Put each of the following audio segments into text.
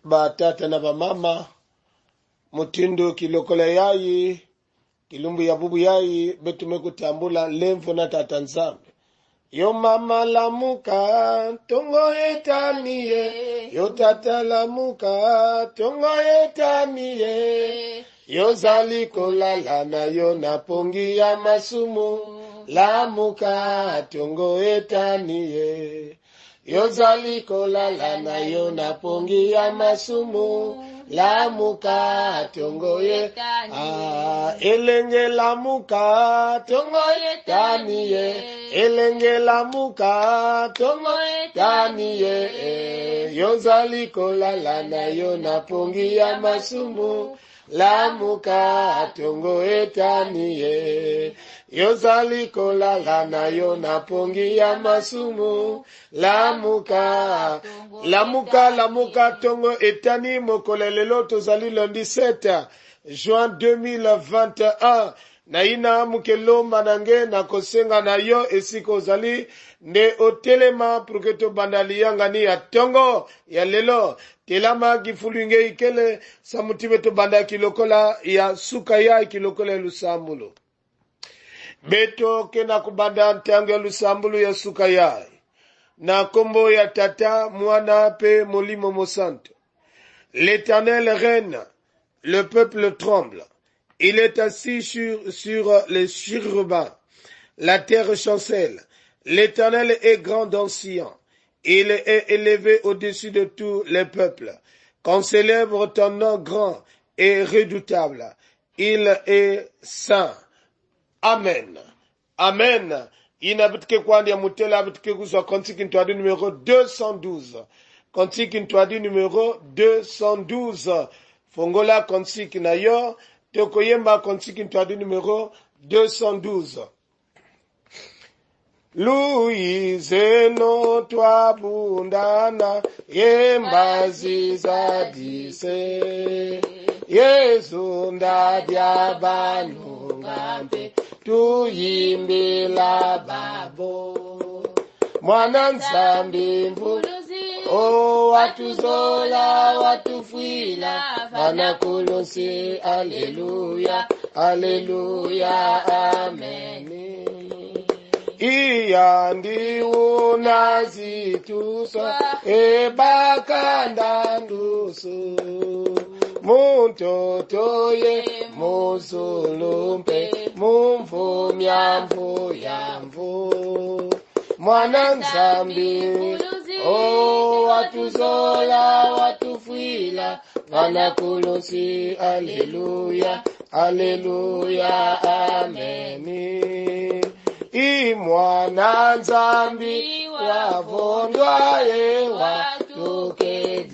batata na bamama mutindo kilokola yayi kilumbu ya bubu yayi betume kutambula lemvo na tata nzambe. Yo mama lamuka tongo etaniye, yo tata lamuka tongo etaniye, yo zali kolala na yo napongi ya masumu, lamuka tongo etaniye, yo zali kolala na yo napongi ya masumu, lamuka tongo etaniye, elenge lamuka tongo etaniye, elenge lamuka tongo etaniye, yo zali kolala na yo napongi ya masumu, lamuka tongo etaniye, yo zali kolala na yo napongi ya masumu, lamuka lamuka tongo etani mokolelelo tozali lundi 7 juin 2021 na ina mukelomba nange na kosenga na yo esiko ozali nde otelema pruketo bandali yangani ya tongo ya lelo telama gifulu nge ikele samutibe to banda kilokola ya suka ya kilokola lusambulo beto kena kubanda ntango ya lusambulo ya suka ya na kombo ya tata mwana pe molimo mosanto. L'Éternel règne, le peuple tremble. Il est assis sur les chérubins. La terre chancelle. L'Éternel est grand d'ancien. Il est élevé au-dessus de tous les peuples. Qu'on célèbre ton nom grand et redoutable. Il est saint. Amen. Amen. Inabitike kwandi ya mutela abitike kuzwa kontiki ntwadi numéro 212. Kontiki ntwadi numéro 212. Fongola kontiki na yo. Tokoyemba kontiki ntwadi numéro 212. Louise no twabundana yemba zizadise Yesu ndadya banu ngambe tuyimbila babo mwana nzambi mvuluzi watuzola watufwila vanakulonsi aleluya aleluya ameni iya ndiwuna zituso ebakanda ndusu muntoto ye muzulumpe mumvumya mvu mwana nzambi watuzola watufwila vanakulosi aleluya aleluya ameni imwana nzambi wavondwaye watukedila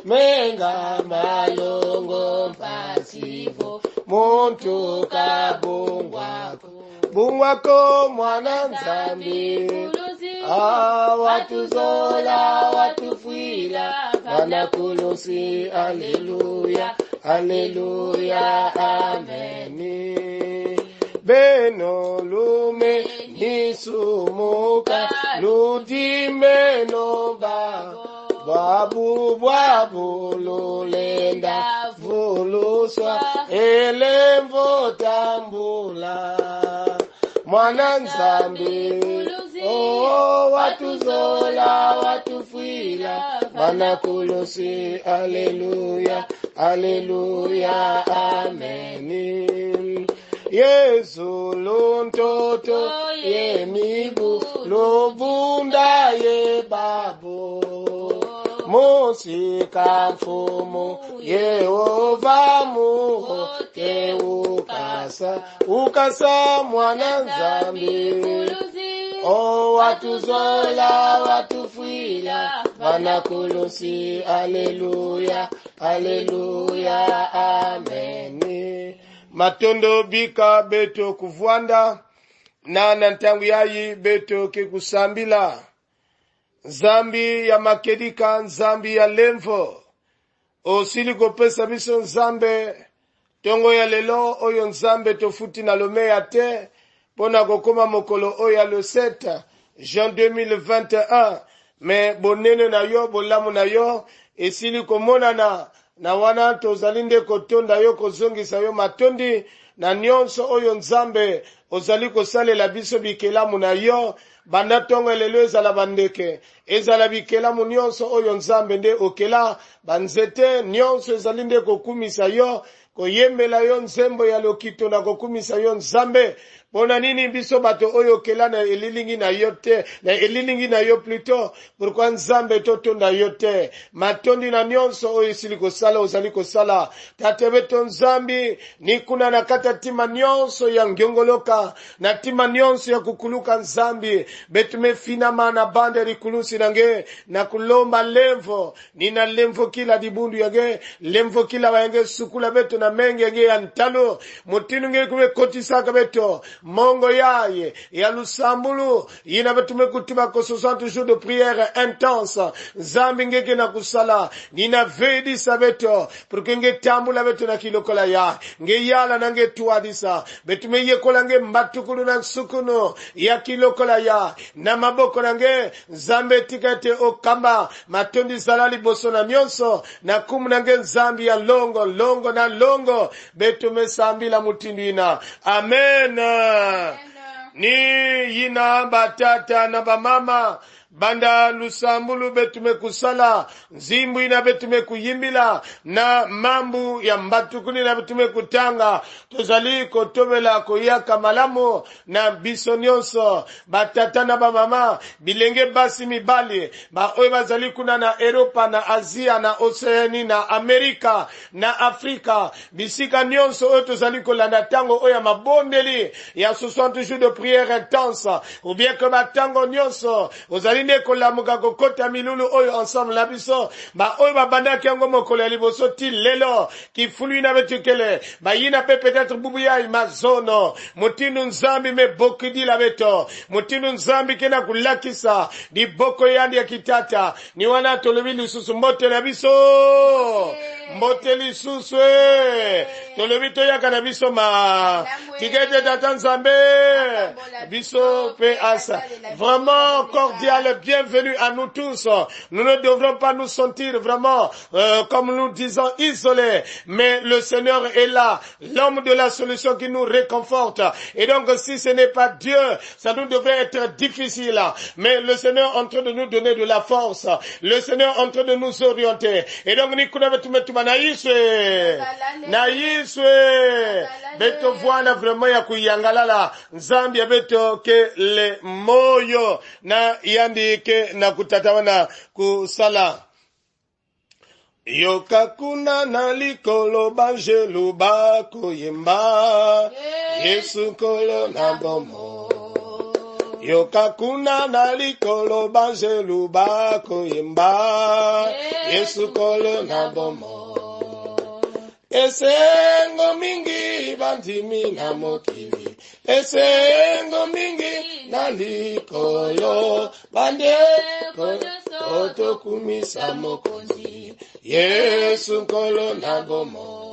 menga malongo mpasivo muntu kabungwako mwana nzambi watuzola watufwila vanakulosi aleluya aleluya ameni beno lume nisumuka ludimeno bwabu lulenda vuluswa elemvo tambula mwana nzambi watuzola watufwila vanakulosi aleluya aleluya ameni Yesu luntoto yemibu lubunda ye babo musika mfumu Yehova muho te ukasa mwana nzambi watuzola watufwila vanakulosi aleluya aleluya ameni matondo bika beto kuvwanda na ntangu yayi beto kekusambila zambi ya makedika nzambi ya lemvo osili kopesa biso nzambe tongo ya lelo oyo nzambe tofuti na lomeya te pona kokoma mokolo oyo ya le 7 juin 2021 me bonene na yo bolamu na yo esili komonana na wana tozali nde kotonda yo kozongisa yo matondi na nyonso oyo nzambe ozali kosalela biso bikelamu na yo banda ntongo elelo ezala bandeke ezala bikelamu nyonso oyo nzambe nde okela banzete nyonso ezali nde kokumisa yo koyembela yo nzembo ya lokito na kokumisa yo nzambe mpona nini biso bato oyo okela na elilingi na yo te na elilingi na yo plutôt pourkui nzambe totonda yo te matondi na nyonso oyo esili kosala ozali kosala tate beto nzambi nikuna na kati ya ntima nyonso ya ngiongoloka na ntima nyonso ya kukuluka nzambi betu mefinama na bande rikulusi nange na kulomba lemvo nina lemvo kila dibundu yage lemvo kila wayenge sukula beto na menge yage ya ntalo mutinu nge kume kotisaka beto mongo yaye ya lusambulu yina betume kutima ko 60 jours de prière intense zambi ngeke na kusala nina vedi sabeto porque nge tambula beto na kilokola ya nge yala na nge tuadisa betume yekola nge mbatukulu na sukuno ya kilokola ya na maboko na nge zambe tikete okamba matondi salali boso na nyonso na kumu na nge zambi ya longo na longo betume sambila mutindina amen. Ni yina batata na bamama banda lusambulu betume kusala nzimbu ina betume kuyimbila na mambu ya mbatukuni na betume kutanga tozali kotobela koyaka malamu na biso nyonso batata na bamama bilenge basi mibali oyo bazali kuna na Europa na Asia na Oceani na Amerika na Afrika bisika nyonso oyo tozali kolanda tango oyo mabondeli ya 60 jours de prière intense ou bien que batango nyonso ozali nde kolamuka kokota milulu oyo ensemble na biso oyo babandaki yango mokolo ya liboso ti lelo kifulu ina betukele bayina pe peut-être bubu ya mazono mutinu nzambi me bokidila beto mutinu nzambi kena kulakisa di boko yandi ya kitata ni wana tolobi lisusu mbote na biso mbote lisusu tolobi toyaka na biso ma tikete tata nzambe biso pe asa vraiment cordial bienvenue à nous tous. Nous ne devrons pas nous sentir vraiment comme nous disons isolés, mais le Seigneur est là, l'homme de la solution qui nous réconforte. Et donc si ce n'est pas Dieu, ça nous devrait être difficile, mais le Seigneur est en train de nous donner de la force, le Seigneur est en train de nous orienter. Et donc nikuna betumetuma na Yiswe beto voila vraiment ya kuyangalala nzambi ya beto ke le moyo na yandi ke na kutatawana kusala yoka kuna na likolo banjelu bakoyemba Yesu kolo na bomo yoka kuna na likolo banjelu bakoyemba Yesu kolo na bomo esengo mingi bandimi na mokili esengo mingi na likolo bandeko otokumisa mokonzi Yesu nkolo na bomo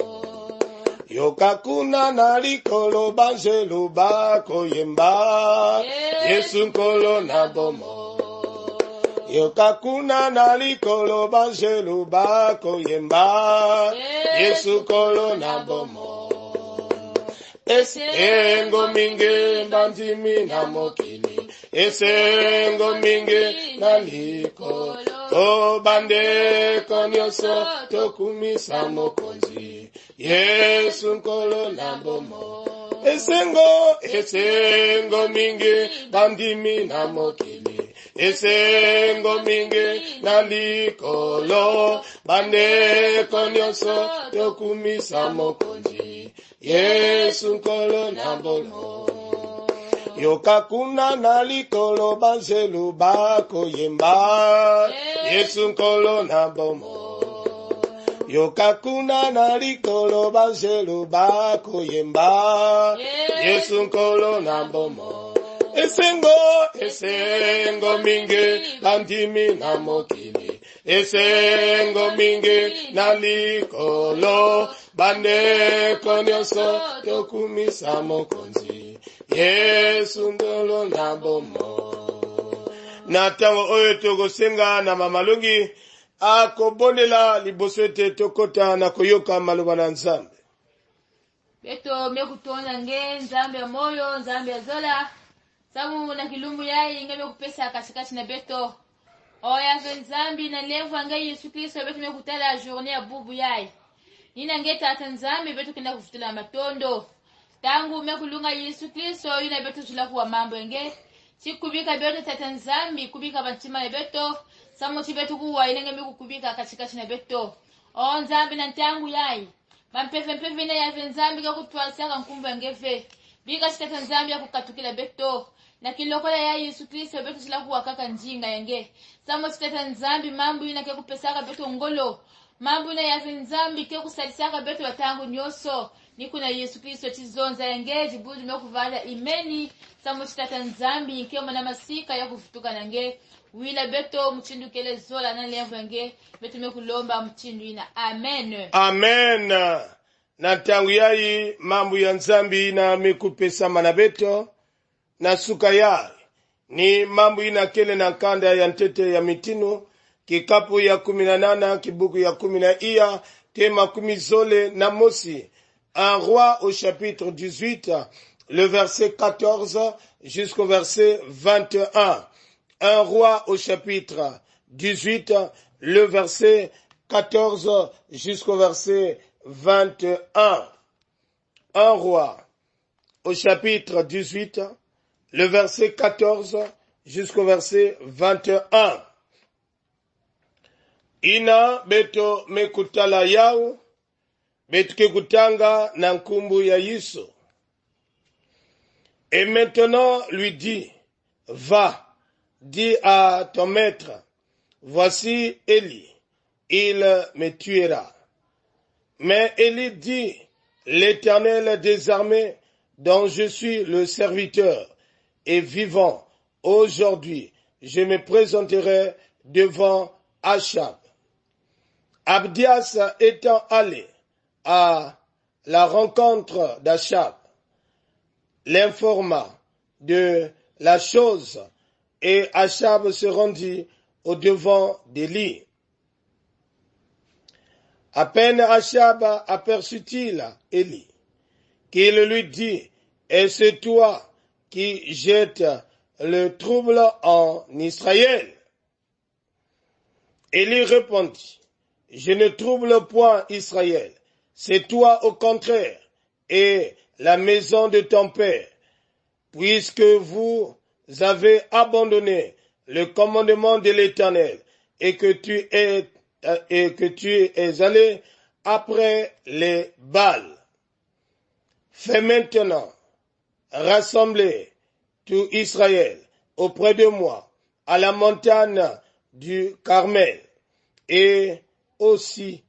yoka kuna na likolo banjelu bakoyemba Yesu nkolo na bomo yoka kuna na likolo banjelu bakoyemba Yesu kolo na bomo esengo mingi bandimi na mokili esengo mingi na likolo bandeko nyonso tokumisa mokonzi Yesu nkolo na bomo esengo mingi bandimi na mokili esengo mingi na likolo bandeko nyonso tokumisa mokonzi Yesu nkolo na bomo yoka kuna na likolo banjelu bakoyemba Yesu nkolo na bomo yoka kuna na likolo banjelu bakoyemba Yesu nkolo na bomo esengo mingi bandimi na mokili esengo mingi na likolo bandeko nyonso tokumisa mokonzi Yesu nkolo na bomo na tango oyo tokosenga na mamalongi akobondela liboso ete tokota na koyoka maloba na Nzambe. Beto mekutonda nge Nzambe ya moyo, Nzambe ya zola. Samu na kilumbu yai inga mekupesa katikati na beto. Oya Nzambe na levu anga Yesu Kristo beto mekutala journée ya bubu yai. Nina ngeta ata Nzambe beto kenda kufutula matondo. Tangu mekulunga Yesu Kristo yuna beto tula kuwa mambo nge. Chikubika beto tata Nzambe kubika bantima ya beto. Samu chibeto kuwa inenge mekukubika katikati na beto. O Nzambe na tangu yai. Mampefe na ya Nzambe ka kutwasaka nkumba ngefe. Bika chitata Nzambe ya kukatukila beto. Na kilokola ya Yesu Kristo beto sila kuwa kaka njinga yange. Samo chitata Nzambe mambu ina ke kupesaka beto ngolo. Mambu ina ya Nzambe ke kusalisaka beto watangu nyoso. Niku na Yesu Kristo chizonza yange. Jibudu mekuvala imeni. Samo chitata Nzambe ke mwana masika ya kufutuka nange. Wila beto mchindu kele zola na levu yange. Beto mekulomba mchindu ina. Amen. Amen. Na tangu yai mambu ya Nzambi na mekupesa mana beto. Na suka yai ni mambu ina kele na kanda ya ntete ya mitinu. Kikapu ya 18, kibuku ya 10 tema 10 zole na mosi. Un roi au chapitre 18, le verset 14 jusqu'au verset 21. Un roi au chapitre 18, le verset 14 jusqu'au verset 21. Un roi au chapitre 18, le verset 14 jusqu'au verset 21. Ina beto mekutala yao, beto kekutanga na nkumbu ya Yesu. Et maintenant lui dit, va, dis à ton maître, voici Élie, il me tuera. Mais Élie dit, l'Éternel des armées, dont je suis le serviteur, est vivant. Aujourd'hui, je me présenterai devant Achab. Abdias étant allé à la rencontre d'Achab, l'informa de la chose, et Achab se rendit au devant d'Élie. À peine Achab aperçut-il Élie, qu'il lui dit, est-ce toi qui jettes le trouble en Israël? Élie répondit, je ne trouble point Israël, c'est toi au contraire, et la maison de ton père, puisque vous avez abandonné le commandement de l'Éternel, et que tu es allé après les Baals. Fais maintenant rassembler tout Israël auprès de moi, à la montagne du Carmel, et aussi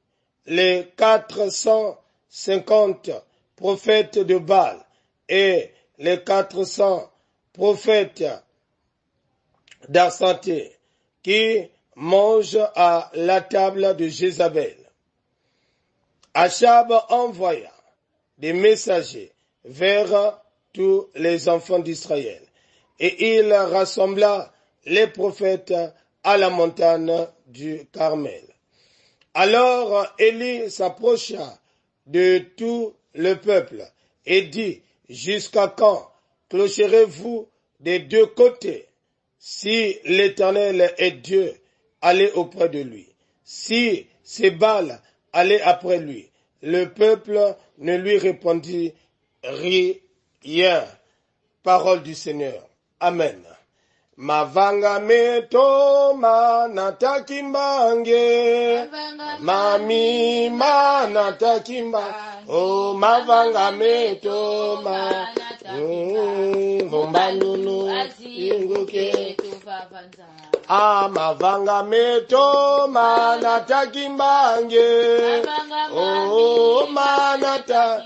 les 450 prophètes de Baal et les 400 prophètes d'Arsanté qui mangent à la table de Jézabel. Achab envoya des messagers vers tous les enfants d'Israël, et il rassembla les prophètes à la montagne du Carmel. Alors Élie s'approcha de tout le peuple et dit, jusqu'à quand clocherez-vous des deux côtés? Si l'Éternel est Dieu, allez auprès de lui. Si c'est Baal, allez après lui. Le peuple ne lui répondit rien. Parole du Seigneur. Amen. Mavanga meto manata kimbange, mami manata kimba, oh mavanga meto manata mumbanunu inguke. Mavanga meto manata kimbange, oh manata,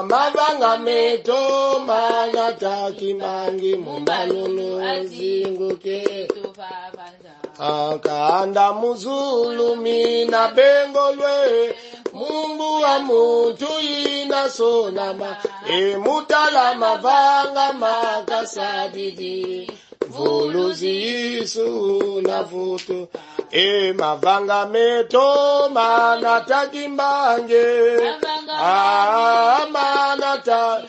mavanga meto manata kimbange, mumbanunu zinguke. Akanda muzulumi na bengolwe, Mungu wa mutu ina sonama, mutala mavanga makasadidi. vuluzi su na vutu e mavanga meto manata kimbange manata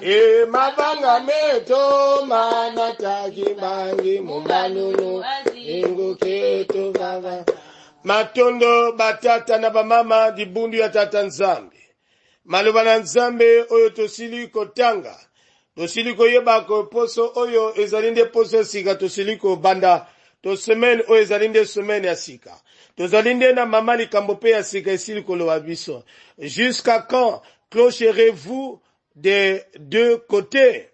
e mavanga meto manata kimbange mumbalulu inguketo baba matondo batata na bamama dibundu ya tata nzambe maloba na nzambe oyo tosili kotanga tosili koyeba ko poso oyo ezali nde poso sika tosili kobanda to semaine oyo ezali nde semaine ya sika tozali nde na mama likambo mpe ya sika esili koloba biso jusqu'à quand clocherez-vous des deux côtés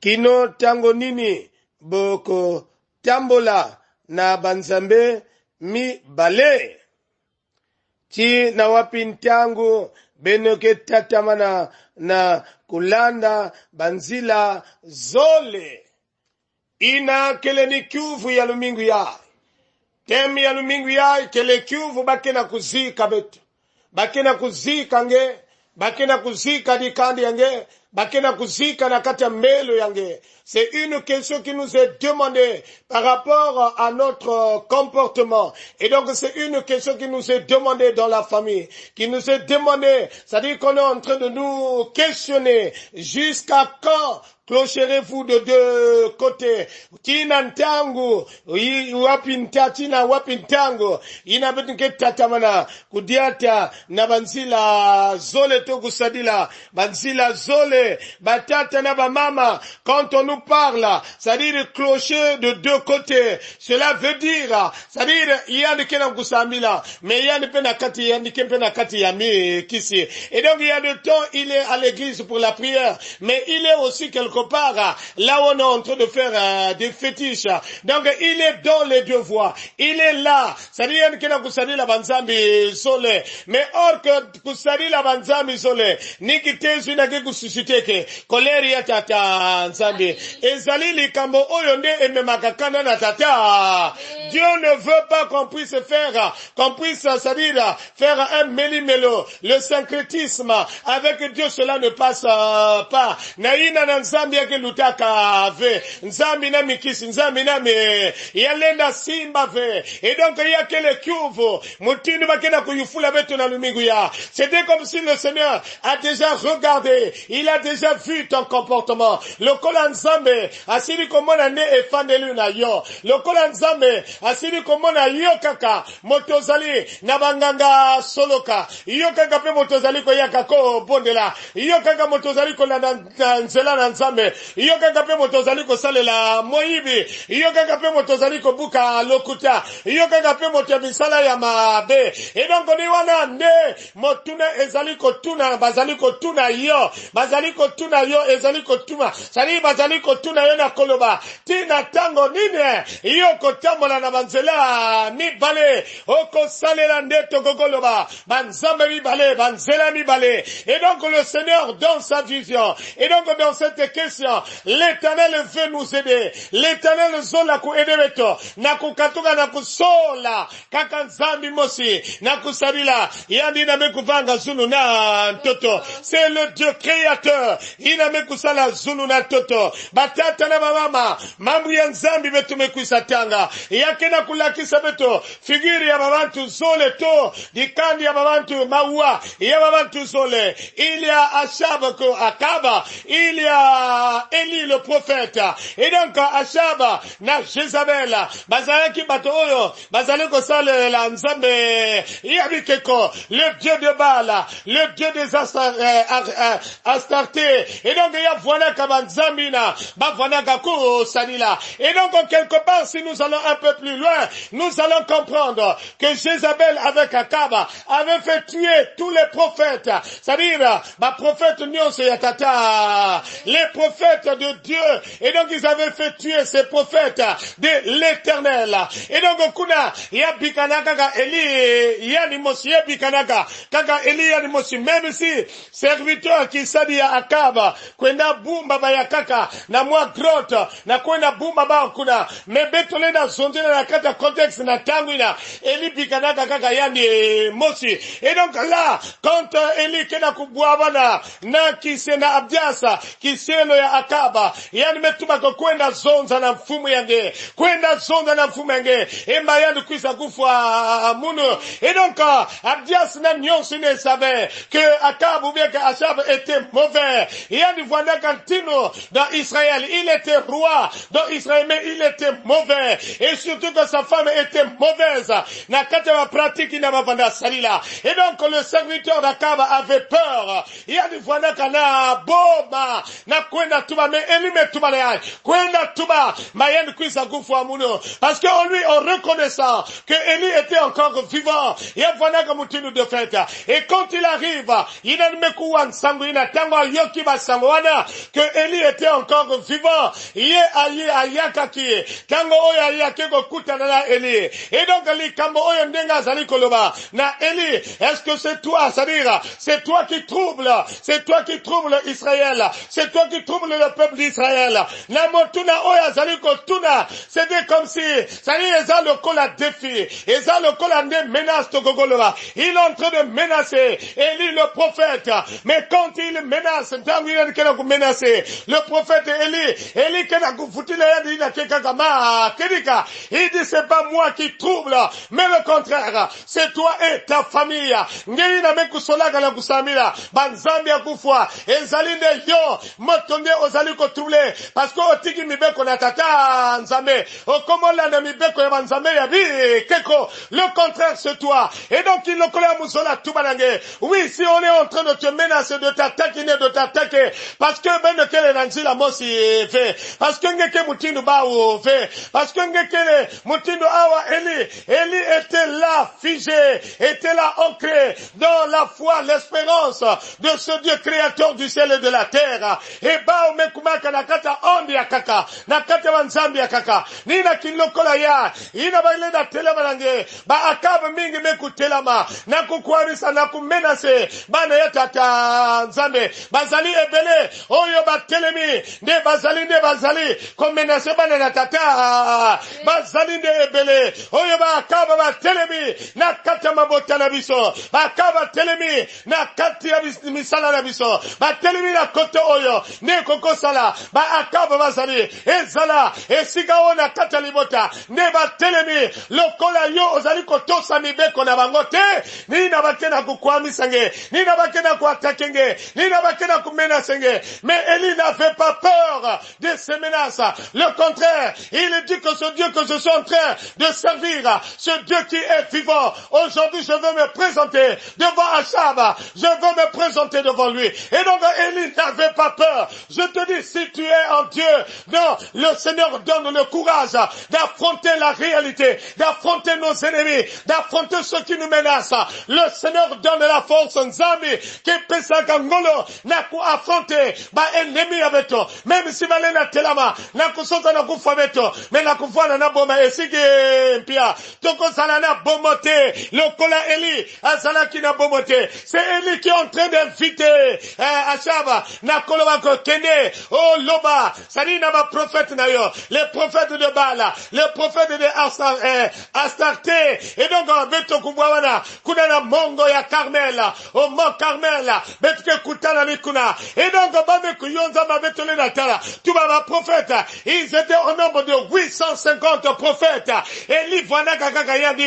kino tango nini boko tambola na banzambe mibale ti na wapi ntango benoke tatamana na kulanda banzila zole ina kele ni kyuvu ya lumingu ya temi ya lumingu ya kele kyuvu bakena kuzika betu bakena kuzika nge bakena kuzika dikandi yange bakena kuzika na kata mbelo yange. C'est une question qui nous est demandée par rapport à notre comportement. Et donc c'est une question qui nous est demandée dans la famille, qui nous est demandée, c'est-à-dire qu'on est en train de nous questionner jusqu'à quand clocherez-vous de deux côtés. Tina ntangu wapinta tina wapintango inabetunke tatamana kudiata na banzila zole to kusadila banzila zole batata na bamama. Quand on nous parle, c'est-à-dire clocher de deux côtés, cela veut dire, c'est-à-dire yandike na kusambila mais yandipe na kati yandike mpe na kati yami kisi. Et donc il y a de temps il est à l'église pour la prière, mais il est aussi quelque part là où on est en train de faire des fétiches. Donc il est dans les deux voies, il est là, c'est-à-dire yandike na kusali la banzambi sole, mais or que kusali la banzambi sole nikitezu na ke kususiteke koleri ya tata nzambi ezali likambo oyo nde ememakakana na tata. Dieu ne veut pas qu'on puisse faire, c'est-à-dire faire un méli-mélo, le syncrétisme avec Dieu, cela ne passe pas. Naina na nzambi yake lutaka ve nzambi na mikisi nzambi na me yalenda simba ve. Et donc il y a que le kyuvu mutini bakena kuyufula betu na lumingu ya. C'était comme si le Seigneur a déjà regardé, il a déjà vu ton comportement. Lokola nzambe asili komona ne efandeli na yo, lokola nzambe asili komona yo kaka motozali na banganga soloka, yo kaka pe motozali ko yaka ko bondela, yo kaka motozali ko na nzela na nzambe, yo kaka pe motozali ko salela moyibi, yo kaka pe motozali ko buka lokuta, yo kaka pe motobisala ya mabe. Et donc on dit wana nde motuna ezali ko tuna bazali ko tuna yo, bazali ko tuna yo ezali ko tuma sali bazali ko tuna yo na koloba tina tango nine yo ko tambola na banzela mibale oko salela ndeto kokoloba banzambe mibale banzela mibale. Et donc le Seigneur dans sa vision, et donc dans cette question l'Éternel veut nous aider. L'Éternel zola ku edebeto na kukatuka na kusola kaka nzambi mosi na kusabila yandi na mekuvanga zulu na ntoto. C'est le Dieu créateur ina mekusala zulu na toto batata na mama mambo ya nzambi betu mekuisa tanga yake na kulakisa beto figiri ya babantu zole to dikandi ya babantu maua ya babantu zole. Il y a Achab ko Akaba, il y a Élie le prophète. Et donc Achab na Jezabel bazalaki bato oyo bazali ko sale la nzambe yabikeko le dieu de Baal, le dieu des Astarté. Et donc il y a voilà kabanzamina ba voilà kako salila. Et donc quelque part si nous allons un peu plus loin, nous allons comprendre que Jézabel avec Akaba avait fait tuer tous les prophètes. C'est-à-dire ma prophète nyonso ya tata, les prophètes de Dieu. Et donc ils avaient fait tuer ces prophètes de l'Éternel. Et donc kuna ya bikanaka ka Eli ya ni mosi ya bikanaka kaka Eli ya ni mosi, même si serviteur qui sadi ya Akaba kwenda bumba ba ya kaka na mwa grotte na kwenda bumba ba kuna me betole na sondela na kata contexte na tanguina Eli bikanaka kaka ya ni mosi. Et donc là quand Eli kena kubwabana na kisena Abdiasa qui c'est maneno ya Akaba yani metuma kwenda zonza na mfumu yange kwenda zonza na mfumu yange emba yani kuisa kufa muno. Et donc Abdias na nyonso ne savait que Akab ou bien que Achab était mauvais. Yani voilà Cantino dans Israël, il était roi dans Israël mais il était mauvais et surtout que sa femme était mauvaise. Na kata pratique na mavanda salila. Et donc le serviteur d'Akab avait peur. Yani voilà kana boma na kwenda tuba mais Eli metuba le kwenda tuba mayeni kuisa kufa muno parce que on reconnaissant que Eli était encore vivant. Ya voilà comme mutinu de fête. Et quand il arrive, il a mekuwa nsango ina tango yoki basango wana que Eli était encore vivant. Ye aye ayakaki tango oya yakeko kutana na Eli. Et donc Eli kambo oyo ndenga zali koloba na Eli, est-ce que c'est toi, c'est-à-dire c'est toi qui trouble Israël, c'est toi qui trouble le peuple d'Israël. Na motuna oya zali kotuna, c'était comme si c'est-à-dire eza lokola défi, eza lokola ne menace to gogoloba. Il est en train de menacer Élie le prophète, mais quand il menace, tangu il kena ku menacer le prophète Élie kena ku futila yandi na kekagama kedika. Il dit c'est pas moi qui trouble, mais le contraire, c'est toi et ta famille. Ngeli na mekusolaka na kusamila banzambi ya kufwa ezali nde yo motonde ozali ko trouble parce que otiki mibeko na tata nzambe okomola na mibeko ya banzambe ya bi keko. Le contraire c'est toi. Et donc il le colle à Moussola Toubalangue. Oui, si on est en train de te menacer, de t'attaquer, de t'attaquer, parce que ben quel est l'anzila mosi fait, parce que ngeke mutinu ba ou fait, parce que ngeke mutinu awa Eli était là figé, était là ancré dans la foi, l'espérance de ce Dieu créateur du ciel et de la terre. Et ba o mekumaka nakata ondi ya kaka, nakata wanzambi ya kaka, nina kilokola ya, ina baile da telebalange, ba Akab mingi mekutelama, na kukwamisa na kumenase, bana ya tata nzambe, bazali ebele, oyo batelemi, ne bazali, komenase bana na tata, bazali ne ebele, oyo ba Akab batelemi, na kata mabota na biso, ba Akab telemi, na kati ya misala na biso, batelemi na kote oyo, ne koko sala, ba Akab bazali, ezala, esika ona kata libota, ne batelemi, lokola yo ozali kotosa mibeko na bangote, ni na bakena kukwamisange, ni na bakena kuatakenge, ni na bakena kumenasenge. Mais Élie n'avait pas peur de ces menaces. Le contraire, il dit que ce Dieu que je suis en train de servir, ce Dieu qui est vivant, aujourd'hui je veux me présenter devant Achab, je veux me présenter devant lui. Et donc Élie n'avait pas peur. Je te dis, si tu es en Dieu, non, le Seigneur donne le courage d'affronter la réalité, d'affronter nos ennemis, d'affronter ceux qui nous menacent. Le Seigneur donne la force nzambi qui pesa kangolo na ku affronter ba ennemi avec toi. Même si valé na telama na kusota na kufa beto, mais na kufana na boma esike pia toko sala na bomote lokola Eli azala ki na bomote. C'est Eli qui est en train d'inviter Achab na koloba ko kende oh loba sali na ba prophète na yo, les prophètes de Baal, les prophètes de Astarté. Et donc beto kubwana kuna na mongo ya Carmel, au mont Carmel, betke kutana mikuna. Et donc bame kuyonza ba betole na tala. Tout ba prophètes, ils étaient au nombre de 850 prophètes. Et l'ivana kaka yandi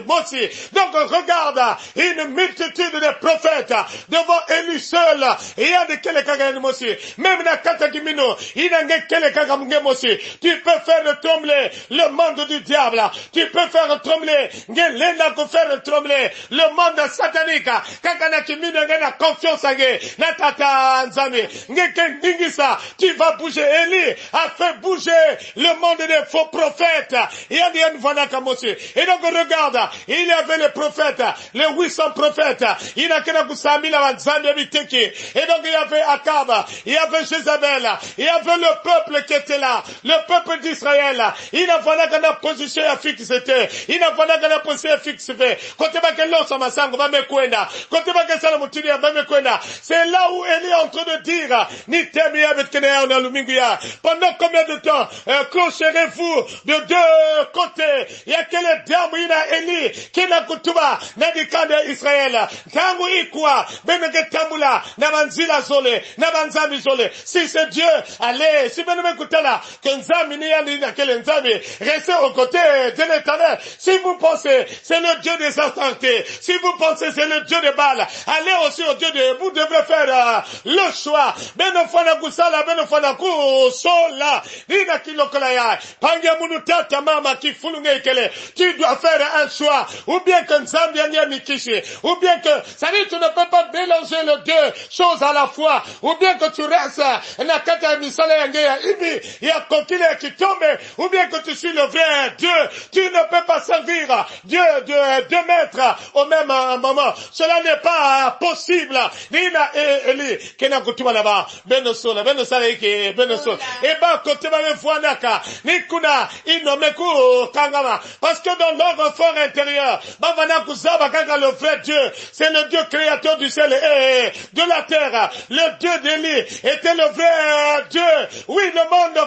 mosi. Donc regarde, une multitude de prophètes devant Élie seul. Et y a de kele kaka yandi mosi. Même na kata kimino, il n'a kele kaka mosi. Tu peux faire trembler le monde du diable. Tu peux faire trembler ngelenda ko faire trembler le monde satanique. Kakana kimino ngena confiance age na tata nzambe ngeke ngingisa. Tu vas bouger. Élie a fait bouger le monde des faux prophètes. Et donc regarde, il y avait les prophètes, les 800 prophètes. Il a kena kusami la nzambe biteki. Et donc il y avait Akab, il y avait Jézabel, il y avait le peuple qui était là, le peuple d'Israël. Il n'a pas qu'à position fixe était. Il n'a pas qu'à position fixe fait. Côté ba kello sama sango ba mekwenda. Côté ba kesala mutini ba mekwenda. C'est là où Élie est en train de dire ni temi avec kenea na luminguya. Pendant combien de temps clocherez-vous de deux côtés? Il y a quel diable il a Élie qui n'a kutuba na dikande Israël. Tangu ikwa beneke tambula na banzila zole na banzambi zole. Si c'est Dieu, allez, si vous m'écoutez là, que Nzambi n'y a ni quel Nzambi, restez aux côtés de l'Éternel. Si vous pensez, c'est le Dieu des instantés. Si vous pensez, c'est le Dieu de Baal, allez aussi au Dieu de, vous devrez faire le choix. Benofana kusala, benofana kusola. Nina kilokola ya. Pangia munutata mama kifulunge ikele. Tu dois faire un choix. Ou bien que Nzambi n'y a ni kishi. Ou bien que, ça dit, tu ne peux pas mélanger les deux choses à la fois. Ou bien que tu restes, nakata misala yangeya ibi, ya kokile qui tombe. Ou bien que tu suis le vrai Dieu. Tu ne peux pas servir Dieu de deux maîtres au même moment. Cela n'est pas possible. Nina Eli, kena kutuma là-bas. Benosola, benosala iki, benosola. Eba kote ba mefuanaka. Nikuna, inomeku kangama. Parce que dans leur fort intérieur, bavana kuzaba kanga le vrai Dieu. C'est le Dieu créateur du ciel et de la terre. Le Dieu d'Élie était le vrai Dieu. Oui, le monde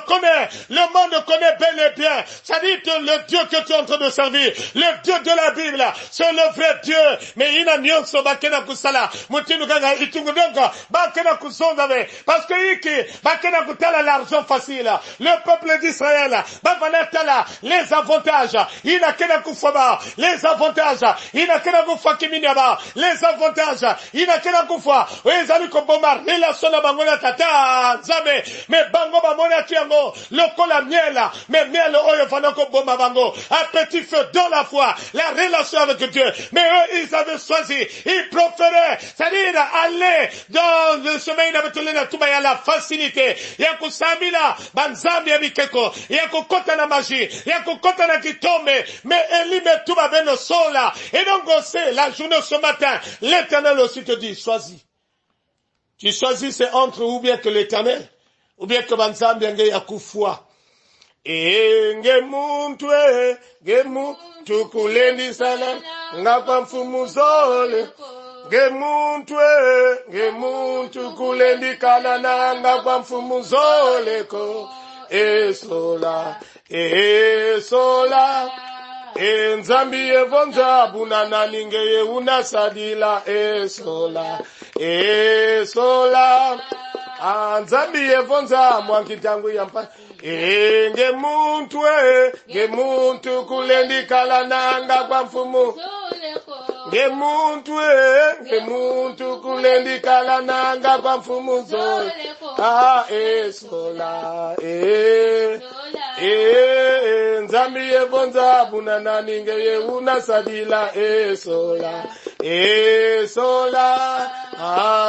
connaît bel et bien. Ça dit que le Dieu que tu es en train de servir, le Dieu de la Bible, c'est le vrai Dieu. Mais il a nyonso bakena kusala. Mutinu kanga itungu donka bakena kusonzave. Parce que iki bakena kutala l'argent facile. Le peuple d'Israël bavana tala les avantages. Il a kena kufaba les avantages. Il a kena kufakiminyaba les avantages. Il a kena kufa. Ezali kobomar relation na bangona tata nzambe. Mais bango bamona kiango lokola miel. Mais miel oyo fanako bomba bango. Un petit feu dans la foi. La relation avec Dieu. Mais eux, ils avaient choisi. Ils préféraient. C'est-à-dire aller dans le chemin d'Abetulena Toubaya la facilité. Yako Samila, Banzambi Abikeko. Yako Kota na magie. Yako Kota na kitombe. Mais Eli met tout beno sola. Et donc on sait, la journée ce matin, l'Éternel aussi te dit, choisis. Tu choisis, c'est entre ou bien que l'Éternel, ou bien que Banzambi Yakufua. Ngemuntu kulendi sana ngapa mfumu zole ngemuntu kulendi kalana ngapa mfumu zole ko esola Nzambi evonza bunana ningeye unasadila esola Nzambi evonza mwankitangu yampa ngemuntu kulendi kalana kwa mfumu ngemuntu kulendi kalana kwa mfumu zole esola Nzambi evonza bunana ningeye unasadila esola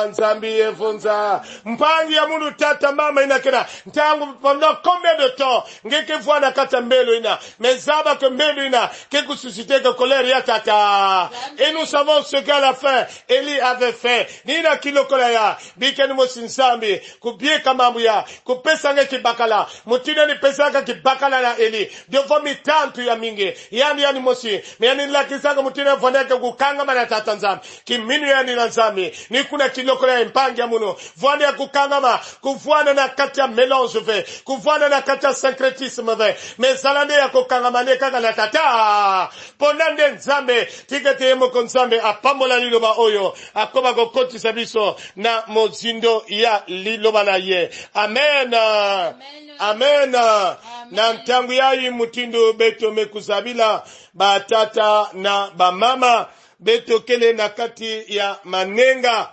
Nzambi evonza mpangi ya munu tata mama inakena ntangu pendant combien de temps ngeke vwana kata mbelo ina mezaba ke mbelo ina ke kususite ke colère ya tata et nous savons ce qu'à la fin Eli avait fait nina kilokola ya bikeni mosinsambi kubie kama ya kupesa ngeke bakala mutina ni pesa ngeke bakala na Eli devant mitantu ya mingi yani mosi mais yani lakisanga mutina vwana ke kukanga mana tata nzambi kiminu yani nzambi ni kuna kilokola ya mpangi ya muno vwana ya kukangama kuvwana na kati ya mélange ve kuvwana na kati ya syncrétisme ve mais zalande ya kukangama ne kanga na tata ponande nzambe tikete yemo konzambe apambola liloba oyo akoba kokotisa biso na mozindo ya liloba na ye amen amen na ntangu yayi mutindo beto mekuzabila batata na bamama beto kele na kati ya manenga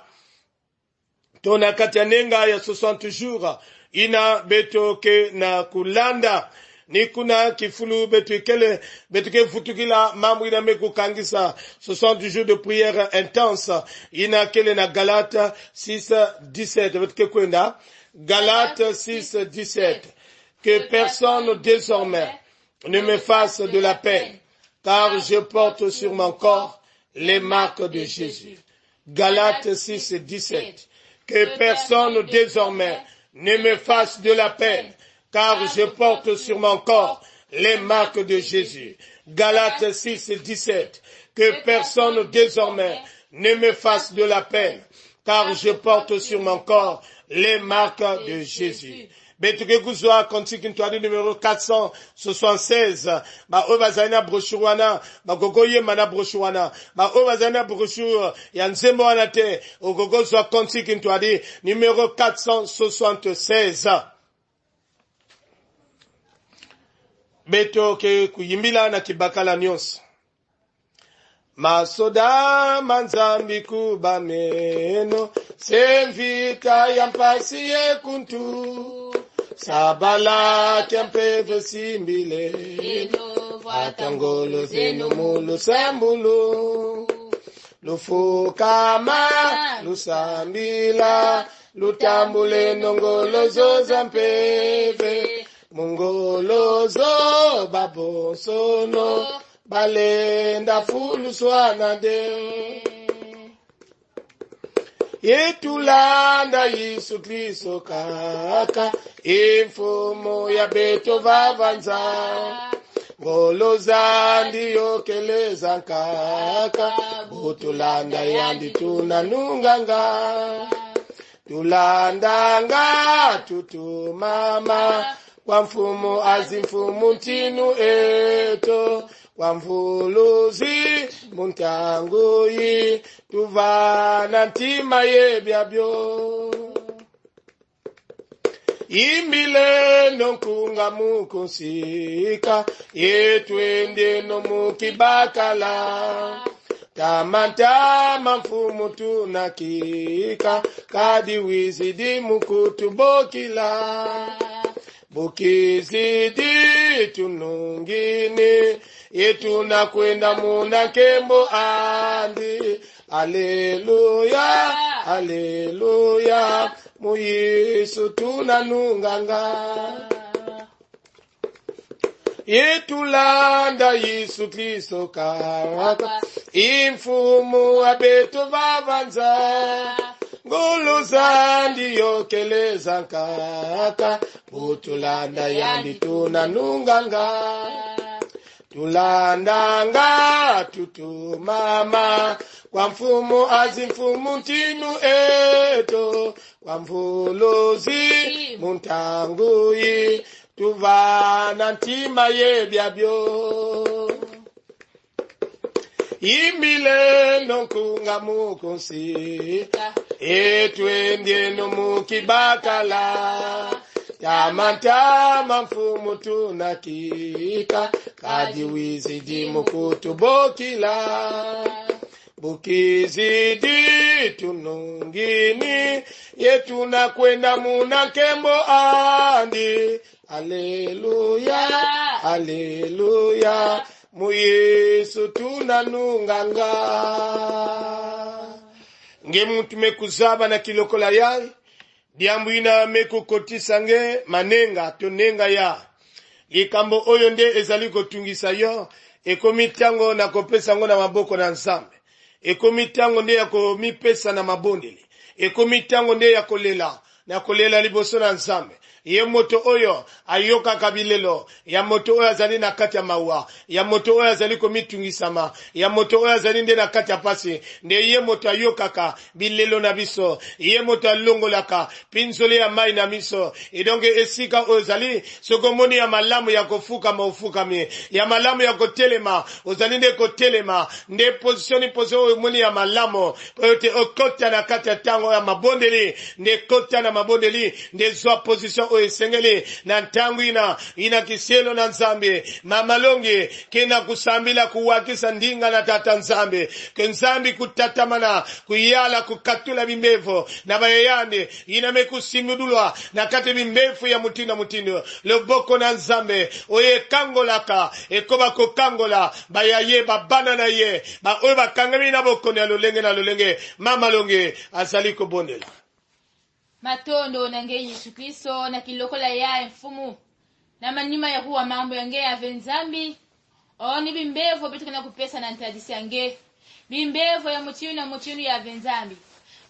tona kati ya nenga ya 60 jours ina beto ke na kulanda ni kuna kifulu beto kele beto ke futukila mambo ina meku kangisa 60 jours de prière intense ina kele na Galate 6:17 beto ke kwenda Galate 6:17 que personne désormais ne me fasse de la peine car je porte sur mon corps les marques de Jésus. Galates 6:17 que personne désormais ne me fasse de la peine, car je porte sur mon corps les marques de Jésus. Galates 6:17 que personne désormais ne me fasse de la peine, car je porte sur mon corps les marques de Jésus. betuke kuzwa Cantique Ntwari numéro 476 ba oyo bazali na brochure wana bakoko yemba na brochure wana ba oyo bazali na brochure ya nzembo wana te okoko zwa Cantique Ntwari numéro 476 beto ke kuyimbila na kibakala nyonso masoda manzambi kubameno semvita ya mpasi ye kuntu sabala tempeve simbile atangolo zenu mulu sambulu lufukama lusambila lutambule nongolozo zampeve mungolozo babonsono balenda fulu swana de yetulanda Yesu Kristo kaka imfumo ya beto vavanza ngoloza ndiyo keleza kaka butulanda yandi tunanunganga tulandanga tutumama kwa mfumo azimfumu ntinu eto kwa mvuluzi muntanguyi tuvana ntima yebyabyo imbile nonkunga mukonsika yetwende no mukibakala tamantama mfumu tunakika kadi wizidi mukutubokila bukizidi tunungini yetuna kwenda muna kembo andi aleluya aleluya mu Yesu tunanunganga yetulanda Yesu Kristo kaka imfumu abeto vavanza nguluza ndiyo keleza kaka butulanda yandi tunanunganga tulandanga tutumama kwa mfumu azimfumu ntinu eto kwa mvuluzi muntanguyi tuvana ntima yebyabyo imbile nonkunga mukonsika etwendye no mukibakala tamantama mfumu tunakika kadi wizidi mukutubokila bukizidi tunungini yetuna kwenda muna kembo andi aleluya aleluya mu Yesu tunanunganga ngemu tumekuzaba na kilokola yai diambuina mekukotisa nge manenga tonenga ya likambo oyo nde ezali kotungisa yo ekomitango na kopesa ngo na maboko na Nzambe ekomitango nde ya komipesa na mabondeli ekomitango nde ya kolela na kolela liboso na Nzambe ye moto oyo ayoka kabilelo ya moto oyo azali na kati ya mawa ya moto oyo azali komitungisama ya moto oyo azali nde na kati ya pasi nde ye moto ayokaka bilelo na biso ye moto alongolaka pinzole ya mai na miso edonge esika oyo azali sokomoni ya malamu ya kofuka maufukami ya malamu ya kotelema ozali nde kotelema nde positioni pozo oyo moni ya malamu oyo te okota na kati ya tango ya mabondeli nde kota na mabondeli nde zwa position oyo esengeli na ntangu ina kiselo na Nzambe mamalonge kena kusambila kuwakisa ndinga na tata Nzambe ke Nzambe kutatamana kuyala kukatula bimbevo na bayeyande ina mekusimudulwa na kate bimbefu ya mutindo loboko na Nzambe oye kangolaka ekoba kokangola bayaye babana na ye ba oye bakangami na boko na lolenge mamalonge azali kobondela matondo nange Yesu Kristo na kilokola ya mfumu na manima ya kuwa mambo yange ya Nzambi oni bimbevo bitu kana kupesa na ntadisi yange bimbevo ya mutinu ya Nzambi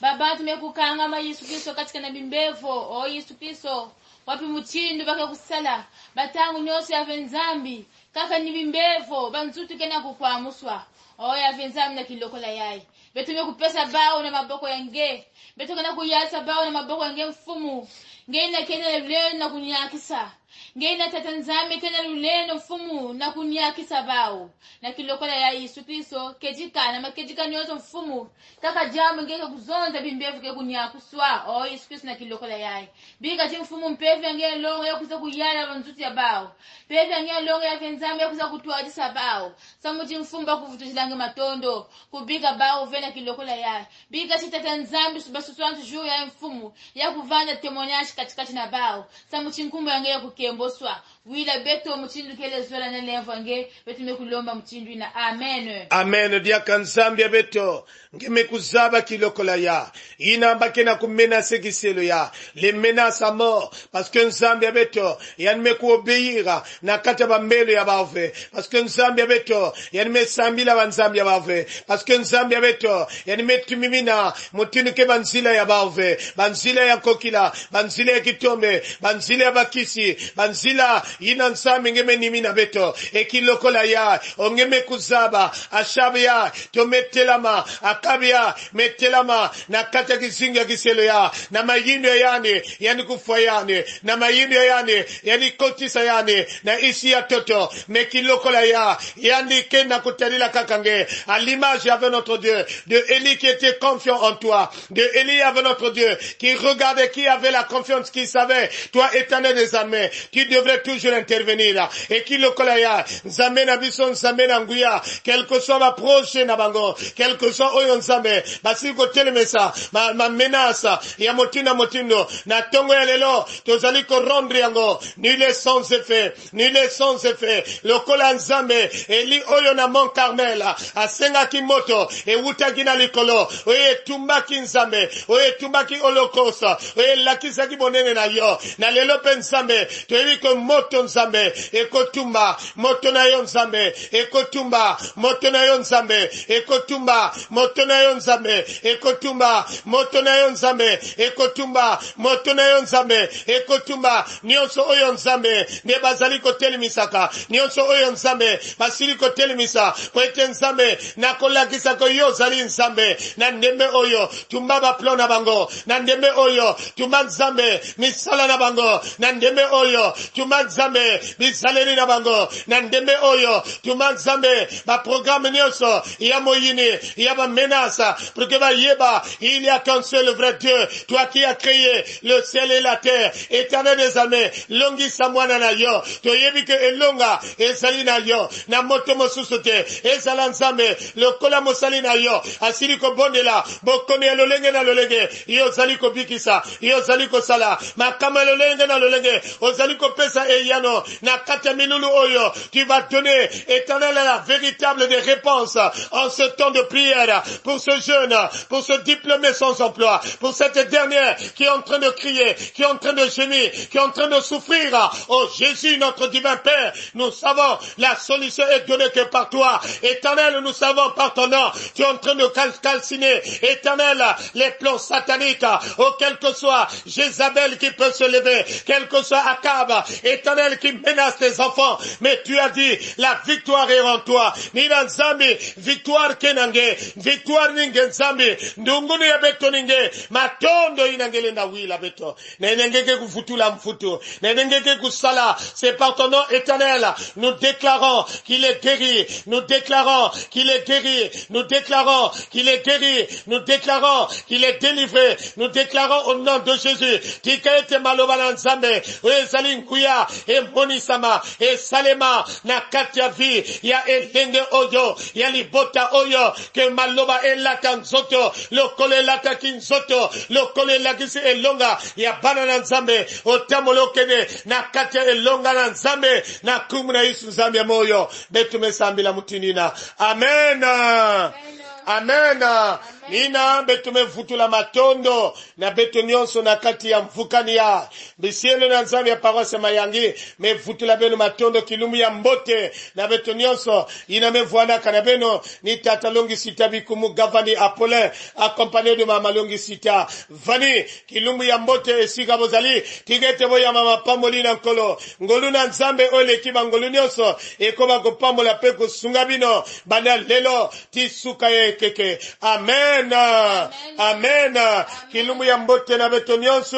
baba tumekukanga ma Yesu Kristo katika na bimbevo o Yesu Kristo wapi mutinu baka kusala batangu nyoso ya Nzambi kaka ni bimbevo banzutu kena kukwamuswa oya venzami na kiloko la yai betu kupesa bao na maboko yange betu kana kuyasa bao na maboko yange mfumu ngena kena leo na kunyakisa ngena tatanzame kena luleno mfumu na kunyakisa bao na kiloko la yai Yesu Kristo kejikana makejika nyozo mfumu kaka jamu ngeke kuzonza bimbevu ke kunyakuswa o Yesu Kristo na kiloko la yai biga mfumu mpevu yange longo ya kuza kuyala banzutu ya bao pevu yange longo ya venzami ya kuza kutuadisa bao samuji mfumba kuvutuzilange matondo kubiga bao vena kiloko la yai biga chitata nzambi subasusuantu juu ya mfumu ya kuvanda temonyashi katikati na bao samuji nkumba yange ya kukemboswa wila beto mchindu kele zola na levo yange betu mekulomba mchindu ina amen amen diaka nzambi ya beto ngeme kuzaba kiloko la ya inamba kena kumenase kiselo ya les menaces à mort parce que nzambi ya beto yanime kuobéira na kata bambelo ya bave parce que nzambi ya beto yanime sambila banzambi ya bave parce que nzambi ya beto yanime tumimina mutinu ke banzila ya bave banzila ya kokila banzila ya kitombe banzila ya bakisi banzila ina nzambi ngeme nimina beto ekiloko la ya ongeme kuzaba ashabi ya tometelama akabia metelama na kata kizinga kiselo ya na mayindo yani kufwa na mayindo yani kotisa na isi ya toto mekiloko la ya yani kena kutalila kakange à l'image avec notre Dieu de Élie qui était confiant en toi de Élie avec notre Dieu qui regardait, qui avait la confiance, qui savait toi éternel des armées tu devrais toujours intervenir et qui le kolaya nzambe na biso nzambe na nguya quel que soit ma proche na bango quel que soit oyo nzambe basi ko telemesa ma menace ya motina motindo na tongo ya lelo tozali ko rendre yango ni les sans effet le kola nzambe eli oyo na Mont Carmel asenga kimoto e wutaki na likolo oye tumbaki nzambe oye tumbaki holocaust oye lakisa ki bonene na yo na lelo pe nzambe toyebi ko moto nzambe ekotumba moto na yo nzambe ekotumba moto na yo nzambe ekotumba moto na yo nzambe ekotumba moto na yo nzambe ekotumba moto na yo nzambe ekotumba nyonso oyo nzambe ne bazali ko telimisaka nyonso oyo nzambe basili ko telimisa po ete nzambe na kolakisa ko yo zali nzambe na ndembe oyo tumba ba plona bango na ndembe oyo tumba nzambe misala na bango na ndembe oyo tumba nzambe bisaleri na bango na ndembe oyo tumba nzambe ba programme nyonso ya moyini ya ba menace pour que ba yeba il y a qu'un seul vrai Dieu toi qui as créé le ciel et la terre éternel des armées longi samwana na yo toyebi ke elonga ezali na yo na moto mosusu te ezala nzambe lokola mosali na yo asili ko bondela bokoni ya lolenge na lolenge yo zali ko bikisa yo zali ko sala makama lolenge na lolenge ozali ko pesa eyano na kata minulu oyo tu vas donner éternel la véritable des réponses en ce temps de prière pour ce jeune, pour ce diplômé sans emploi, pour cette dernière qui est en train de crier, qui est en train de gémir, qui est en train de souffrir. Oh Jésus, notre divin Père, nous savons la solution est donnée que par toi. Éternel, nous savons par ton nom, tu es en train de calciner, éternel, les plans sataniques, oh quel que soit Jézabel qui peut se lever, quel que soit Akab, éternel qui menace tes enfants, mais tu as dit, la victoire est en toi. Nina Nzambi, victoire kenange, victoire ninge Nzambi, ndungunu ya beto ninge, matondo inangele na wila beto, nenengeke kufutula mfutu, nenengeke kusala, c'est par ton nom éternel, nous déclarons qu'il est guéri, nous déclarons qu'il est guéri, nous déclarons qu'il est guéri, nous déclarons qu'il est délivré, nous déclarons au nom de Jésus, tikaete malobana Nzambe, ezali nkuya, e monisama, e salema, na katia vi, ya elenge oyo, ya libota oyo, ke maloba elaka nzoto, lokole elaka kinzoto, lokole elakisi elonga, ya bana na Nzambe, otamolo kene, na katia elonga na Nzambe, na kumu na Yesu Nzambe ya moyo, betu mesambi la mutinina. Amen. Amen. nina beto mevutula matondo na beto nyonso na kati ya mvukani ya bisielo na nzambe ya paroisse Mayangi mevutula beno matondo kilumbu ya mbote na beto nyonso ina mevwanaka na beno ni tata longi sita bikumu gavani Apolin accompagné de mama longi sita vani kilumbu ya mbote esika bozali tigete boya mama pamboli na nkolo ngolu na nzambe ole kiba ngolu nyonso ekoma kopambola pe kosunga bino bana lelo tisuka ye keke amen amen kilumbu ya mbote na beto nyonso